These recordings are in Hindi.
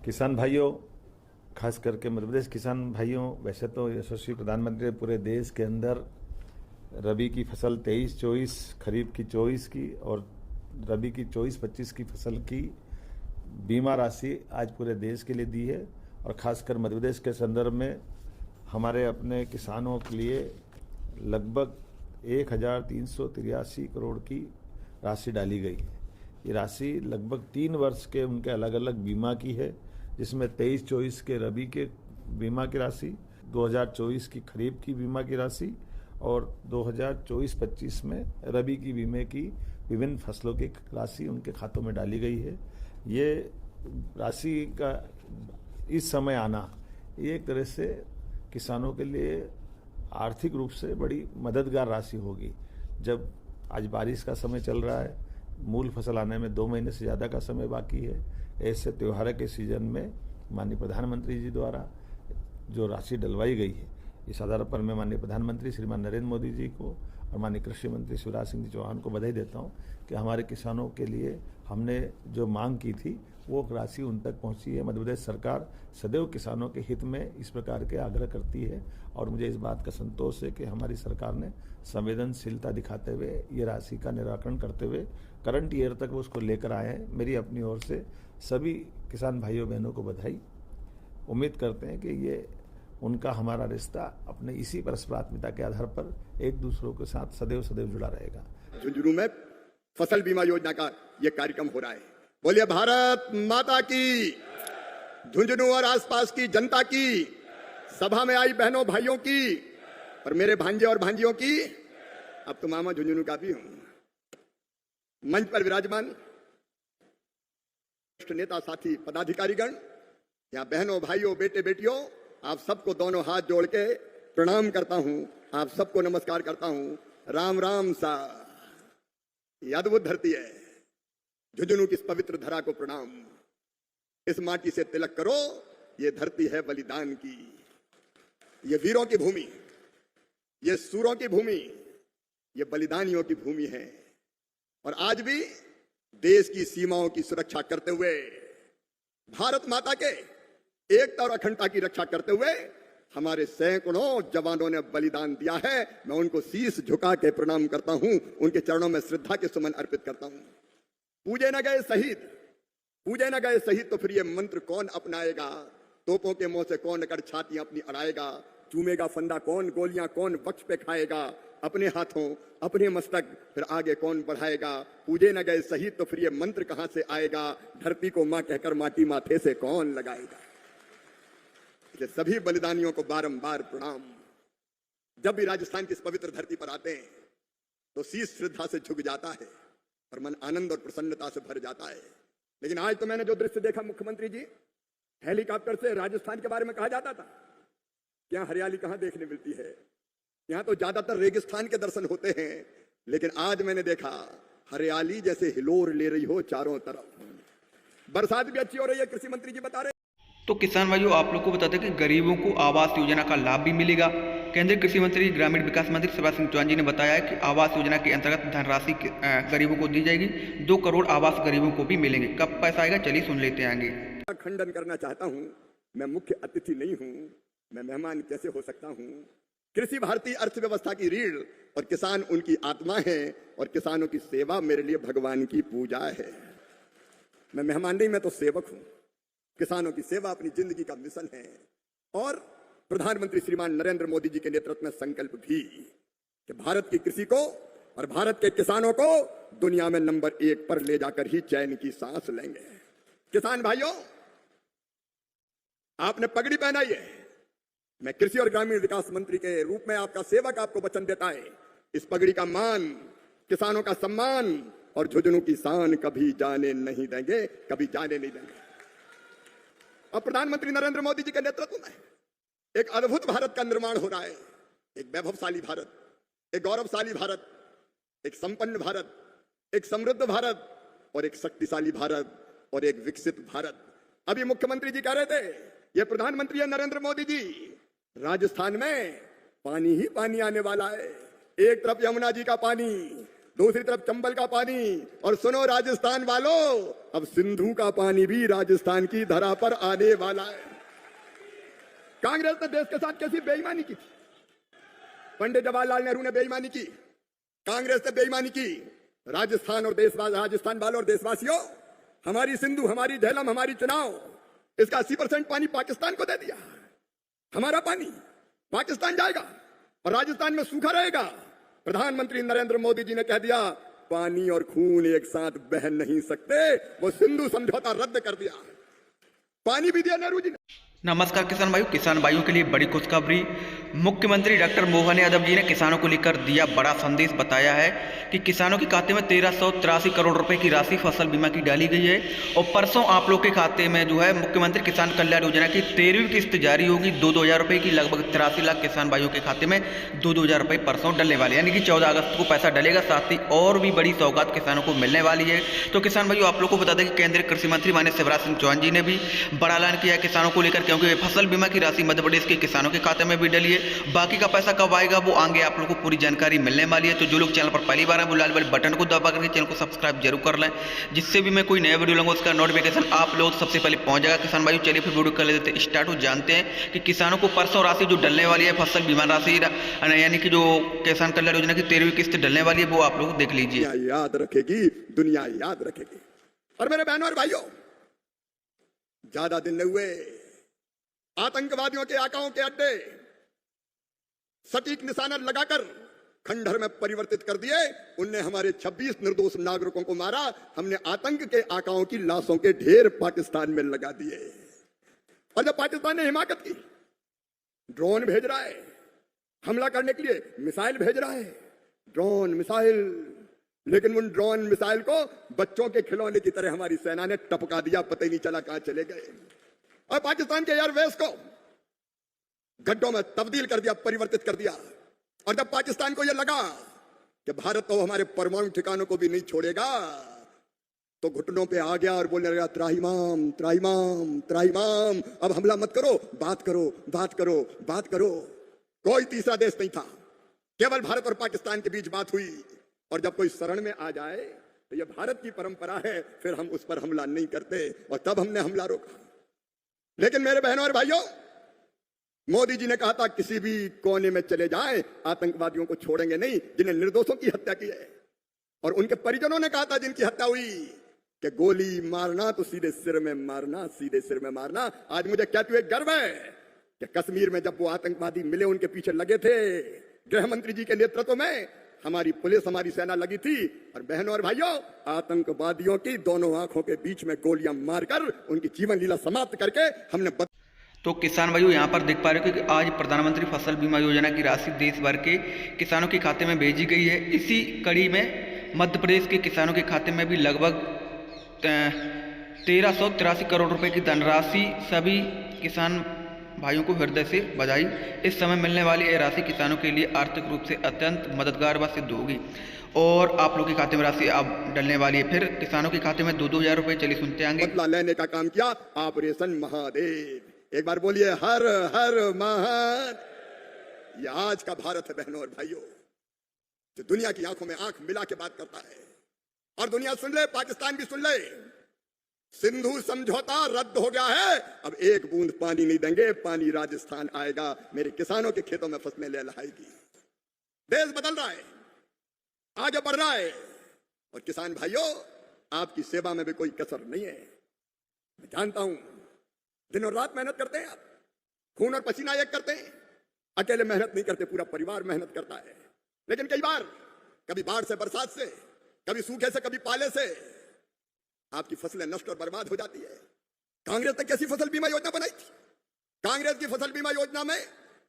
किसान भाइयों, खास करके मध्य प्रदेश किसान भाइयों, वैसे तो यशस्वी प्रधानमंत्री पूरे देश के अंदर रबी की फसल 23-24, खरीफ की 24 की और रबी की 24-25 की फसल की बीमा राशि आज पूरे देश के लिए दी है। और खासकर मध्य प्रदेश के संदर्भ में हमारे अपने किसानों के लिए लगभग 1383 करोड़ की राशि डाली गई है। ये राशि लगभग 3 वर्ष के उनके अलग अलग बीमा की है, जिसमें 23-24 के रबी के बीमा की राशि, 2024 की खरीफ की बीमा की राशि और 2024-25 में रबी की बीमे की विभिन्न फसलों की राशि उनके खातों में डाली गई है। ये राशि का इस समय आना ये एक तरह से किसानों के लिए आर्थिक रूप से बड़ी मददगार राशि होगी। जब आज बारिश का समय चल रहा है, मूल फसल आने में 2 महीने से ज़्यादा का समय बाकी है, ऐसे त्योहार के सीजन में माननीय प्रधानमंत्री जी द्वारा जो राशि डलवाई गई है, इस आधार पर मैं माननीय प्रधानमंत्री श्रीमान नरेंद्र मोदी जी को और माननीय कृषि मंत्री शिवराज सिंह चौहान को बधाई देता हूं कि हमारे किसानों के लिए हमने जो मांग की थी वो राशि उन तक पहुंची है। मध्य प्रदेश सरकार सदैव किसानों के हित में इस प्रकार के आग्रह करती है और मुझे इस बात का संतोष है कि हमारी सरकार ने संवेदनशीलता दिखाते हुए ये राशि का निराकरण करते हुए करंट ईयर तक वो उसको लेकर आए हैं। मेरी अपनी ओर से सभी किसान भाइयों बहनों को बधाई। उम्मीद करते हैं कि ये उनका हमारा रिश्ता अपने इसी परस्परात्मिता के आधार पर एक दूसरों के साथ सदैव सदैव जुड़ा रहेगा। झुंझुनू में फसल बीमा योजना का ये कार्यक्रम हो रहा है। बोलिए भारत माता की। झुंझुनू और आसपास की जनता की, सभा में आई बहनों भाइयों की और मेरे भांजे और भांजियों की, अब तो मामा झुंझुनू का भी हूं। मंच पर विराजमान नेता साथी पदाधिकारीगण, यहाँ बहनों भाइयों बेटे बेटियों, आप सबको दोनों हाथ जोड़ के प्रणाम करता हूं। आप सबको नमस्कार करता हूं। राम राम सा। ये अद्भुत धरती है झुंझुनू की इस पवित्र धरा को प्रणाम। इस माटी से तिलक करो, ये धरती है बलिदान की, ये वीरों की भूमि, ये सूरों की भूमि, ये बलिदानियों की भूमि है। और आज भी देश की सीमाओं की सुरक्षा करते हुए, भारत माता के एकता और अखंडता की रक्षा करते हुए हमारे सैकड़ों जवानों ने बलिदान दिया है। मैं उनको शीश झुका के प्रणाम करता हूं, उनके चरणों में श्रद्धा के सुमन अर्पित करता हूं। पूजे न गए शहीद, पूजे न गए शहीद, तो फिर ये मंत्र कौन अपनाएगा? तोपों के मुंह से कौन अगर छातियां अपनी अड़ाएगा? चूमेगा फंदा कौन, गोलियां कौन वक्ष पे खाएगा? अपने हाथों अपने मस्तक फिर आगे कौन बढ़ाएगा? पूजे न गए शहीद, तो फिर ये मंत्र कहां से आएगा? धरती को मां कहकर माटी माथे से कौन लगाएगा? इसलिए सभी बलिदानियों को बारंबार प्रणाम। जब भी राजस्थान की इस पवित्र धरती पर आते हैं तो शीश श्रद्धा से झुक जाता है और मन आनंद और प्रसन्नता से भर जाता है। लेकिन आज तो मैंने जो दृश्य देखा, मुख्यमंत्री जी, हेलीकॉप्टर से राजस्थान के बारे में कहा जाता था, क्या हरियाली कहां देखने मिलती है? यहां तो ज्यादातर रेगिस्तान के दर्शन होते हैं, लेकिन आज मैंने देखा हरियाली जैसे हिलोर ले रही हो चारों तरफ। बरसात भी अच्छी हो रही है, कृषि मंत्री जी बता रहे। तो किसान भाइयों, आप लोग को बता दें कि गरीबों को आवास योजना का लाभ भी मिलेगा। केंद्रीय कृषि मंत्री ग्रामीण विकास मंत्री शिवराज सिंह चौहान जी ने बताया है कि आवास योजना के अंतर्गत धनराशि गरीबों को दी जाएगी। 2 करोड़ आवास गरीबों को भी मिलेंगे। कब पैसा आएगा, चलिए सुन लेते हैं आगे। खंडन करना चाहता हूं, मैं मुख्य अतिथि नहीं हूं, मैं मेहमान कैसे हो सकता हूं? कृषि भारतीय अर्थव्यवस्था की रीढ़ और किसान उनकी आत्मा है और किसानों की सेवा मेरे लिए भगवान की पूजा है। मैं मेहमान नहीं, मैं तो सेवक हूं। किसानों की सेवा अपनी जिंदगी का मिशन है और प्रधानमंत्री श्रीमान नरेंद्र मोदी जी के नेतृत्व में संकल्प भी कि भारत की कृषि को और भारत के किसानों को दुनिया में नंबर 1 पर ले जाकर ही चैन की सांस लेंगे। किसान भाइयों, आपने पगड़ी पहनाई है। मैं कृषि और ग्रामीण विकास मंत्री के रूप में आपका सेवक आपको वचन देता है, इस पगड़ी का मान, किसानों का सम्मान और झुंझुनू की शान कभी जाने नहीं देंगे, कभी जाने नहीं देंगे। और प्रधानमंत्री नरेंद्र मोदी जी के नेतृत्व में एक अद्भुत भारत का निर्माण हो रहा है। एक वैभवशाली भारत, एक गौरवशाली भारत, एक संपन्न भारत, एक समृद्ध भारत और एक शक्तिशाली भारत और एक विकसित भारत। अभी मुख्यमंत्री जी कह रहे थे, ये प्रधानमंत्री है नरेंद्र मोदी जी, राजस्थान में पानी ही पानी आने वाला है। एक तरफ यमुना जी का पानी, दूसरी तरफ चंबल का पानी, और सुनो राजस्थान वालों, अब सिंधु का पानी भी राजस्थान की धरा पर आने वाला है। कांग्रेस ने देश के साथ कैसी बेईमानी की थी। पंडित जवाहरलाल नेहरू ने बेईमानी की, कांग्रेस ने बेईमानी की। राजस्थान वालों और देशवासियों, हमारी सिंधु, हमारी झेलम, हमारी चुनाव, इसका 80% पानी पाकिस्तान को दे दिया। हमारा पानी पाकिस्तान जाएगा और राजस्थान में सूखा रहेगा। प्रधानमंत्री नरेंद्र मोदी जी ने कह दिया पानी और खून एक साथ बह नहीं सकते, वो सिंधु समझौता रद्द कर दिया। पानी भी दिया नेहरू जी ने। नमस्कार किसान भाइयों के लिए बड़ी खुशखबरी। मुख्यमंत्री डॉक्टर मोहन यादव जी ने किसानों को लेकर दिया बड़ा संदेश। बताया है कि किसानों के खाते में 1383 करोड़ रुपए की राशि फसल बीमा की डाली गई है और परसों आप लोग के खाते में जो है मुख्यमंत्री किसान कल्याण योजना की 13वीं किस्त जारी होगी। 2-2 हज़ार रुपये की लगभग 83 लाख किसान भाइयों के खाते में 2-2 हज़ार रुपये परसों डलने वाले, यानी कि 14 अगस्त को पैसा डलेगा। साथ ही और भी बड़ी सौगात किसानों को मिलने वाली है। तो किसान भाइयों, आप लोग को बता दें कि केंद्रीय कृषि मंत्री माननीय शिवराज सिंह चौहान जी ने भी बड़ा ऐलान किया है किसानों को लेकर, क्योंकि फसल बीमा की राशि मध्य प्रदेश के किसानों के खाते में भी डली है। बाकी का पैसा कब आएगा वो आगे आप लोगों को पूरी जानकारी मिलने वाली है। तो जो लोग चैनल पर पहली बार हैं वो लाल वाले बटन को दबा करके चैनल को सब्सक्राइब जरूर कर लें, जिससे भी मैं कोई नया वीडियो लाऊंगा उसका नोटिफिकेशन आप लोग सबसे पहले पहुंच जाएगा। किसान भाइयों, चलिए फिर वीडियो कर लेते स्टार्ट हो। जानते हैं कि किसानों को परसों राशि जो डलने वाली है फसल बीमा राशि, यानी कि जो किसान कल्याण योजना की 13वीं किस्त डलने वाली है, वो आप लोग देख लीजिए। याद रखेगी, दुनिया याद रखेगी। और मेरे बहनों और भाइयों, ज्यादा दिन नहीं हुए, आतंकवादियों के आकाओं के अड्डे सटीक निशाना लगाकर खंडहर में परिवर्तित कर दिए। उनने हमारे 26 निर्दोष नागरिकों को मारा। हमने आतंक के आकाओं की लाशों के ढेर पाकिस्तान में लगा दिए। और जब पाकिस्तान ने हिमाकत की, ड्रोन भेज रहा है हमला करने के लिए, मिसाइल भेज रहा है, ड्रोन मिसाइल, लेकिन उन ड्रोन मिसाइल को बच्चों के खिलौने की तरह हमारी सेना ने टपका दिया, पता ही नहीं चला कहां चले गए। और पाकिस्तान के एयरवेज को गड्ढों में तब्दील कर दिया, परिवर्तित कर दिया। और जब पाकिस्तान को यह लगा कि भारत तो हमारे परमाणु ठिकानों को भी नहीं छोड़ेगा, तो घुटनों पे आ गया और बोलने लगा त्राहिमाम त्राहिमाम त्राहिमाम, अब हमला मत करो, बात करो बात करो बात करो। कोई तीसरा देश नहीं था, केवल भारत और पाकिस्तान के बीच बात हुई। और जब कोई शरण में आ जाए तो यह भारत की परंपरा है, फिर हम उस पर हमला नहीं करते, और तब हमने हमला रोका। लेकिन मेरे बहनों और भाइयों, मोदी जी ने कहा था किसी भी कोने में चले जाएं, आतंकवादियों को छोड़ेंगे नहीं जिन्हें निर्दोषों की हत्या की है। और उनके परिजनों ने कहा था जिनकी हत्या हुई कि गोली मारना तो सीधे सिर में मारना, सीधे सिर में मारना। आज मुझे कहते हुए गर्व है कि कश्मीर में जब वो आतंकवादी मिले, उनके पीछे लगे थे, गृह मंत्री जी के नेतृत्व में हमारी पुलिस, हमारी सेना लगी थी। और बहनों और भाइयों, आतंकवादियों की दोनों आंखों के बीच में गोलियां मारकर उनकी जीवन लीला समाप्त करके हमने तो किसान भाइयों, यहाँ पर देख पा रहे हो कि आज प्रधानमंत्री फसल बीमा योजना की राशि देश भर के किसानों के खाते में भेजी गई है। इसी कड़ी में मध्य प्रदेश के किसानों के खाते में भी लगभग 1383 करोड़ रुपए की धनराशि सभी किसान भाइयों को हृदय से बधाई। इस समय मिलने वाली यह राशि किसानों के लिए आर्थिक रूप से अत्यंत मददगार व सिद्ध होगी और आप लोगों के खाते में राशि अब डलने वाली है। फिर किसानों के खाते में 2-2 हज़ार रुपये। चलिए सुनते आएंगे। बदला लेने का काम किया ऑपरेशन महादेव। एक बार बोलिए हर हर महादेव। ये आज का भारत है बहनों और भाइयों, जो दुनिया की आंखों में आंख मिला के बात करता है। और दुनिया सुन ले, पाकिस्तान भी सुन ले, सिंधु समझौता रद्द हो गया है। अब एक बूंद पानी नहीं देंगे, पानी राजस्थान आएगा, मेरे किसानों के खेतों में फसलें लहलहाएगी। देश बदल रहा है, आगे बढ़ रहा है। और किसान भाइयों, आपकी सेवा में भी कोई कसर नहीं है। मैं जानता हूं दिन और रात मेहनत करते हैं आप, खून और पसीना एक करते हैं। अकेले मेहनत नहीं करते, पूरा परिवार मेहनत करता है। लेकिन कई बार कभी बाढ़ से, बरसात से, कभी सूखे से, कभी पाले से आपकी फसलें नष्ट और बर्बाद हो जाती है। कांग्रेस ने कैसी फसल बीमा योजना बनाई थी? कांग्रेस की फसल बीमा योजना में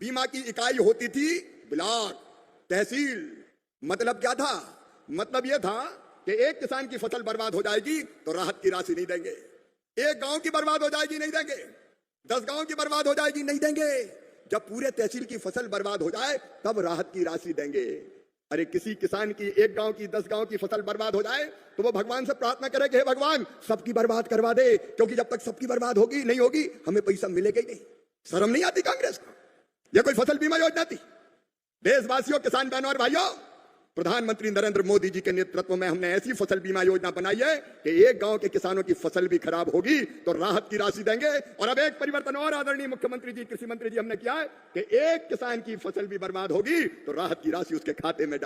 बीमा की इकाई होती थी ब्लॉक, तहसील। मतलब क्या था? मतलब यह था कि एक किसान की फसल बर्बाद हो जाएगी तो राहत की राशि नहीं देंगे, एक गांव की बर्बाद हो जाएगी नहीं देंगे, 10 गांव की बर्बाद हो जाएगी नहीं देंगे, जब पूरे तहसील की फसल बर्बाद हो जाए तब राहत की राशि देंगे। अरे किसी किसान की, एक गांव की, 10 गांव की फसल बर्बाद हो जाए तो वो भगवान से प्रार्थना करे कि हे भगवान सबकी बर्बाद करवा दे, क्योंकि जब तक सबकी बर्बाद होगी नहीं होगी हमें पैसा मिलेगा ही नहीं। शर्म नहीं आती कांग्रेस को? यह कोई फसल बीमा योजना थी? देशवासियों, किसान बहनों और भाइयों, प्रधानमंत्री नरेंद्र मोदी जी के नेतृत्व में हमने ऐसी फसल बीमा योजना बनाई है कि एक गांव के किसानों की फसल भी खराब होगी तो राहत की राशि देंगे। और अब एक परिवर्तन और आदरणीय मुख्यमंत्री जी, कृषि मंत्री जी, हमने किया है कि एक किसान की फसल भी बर्बाद होगी तो राहत की राशि उसके खाते में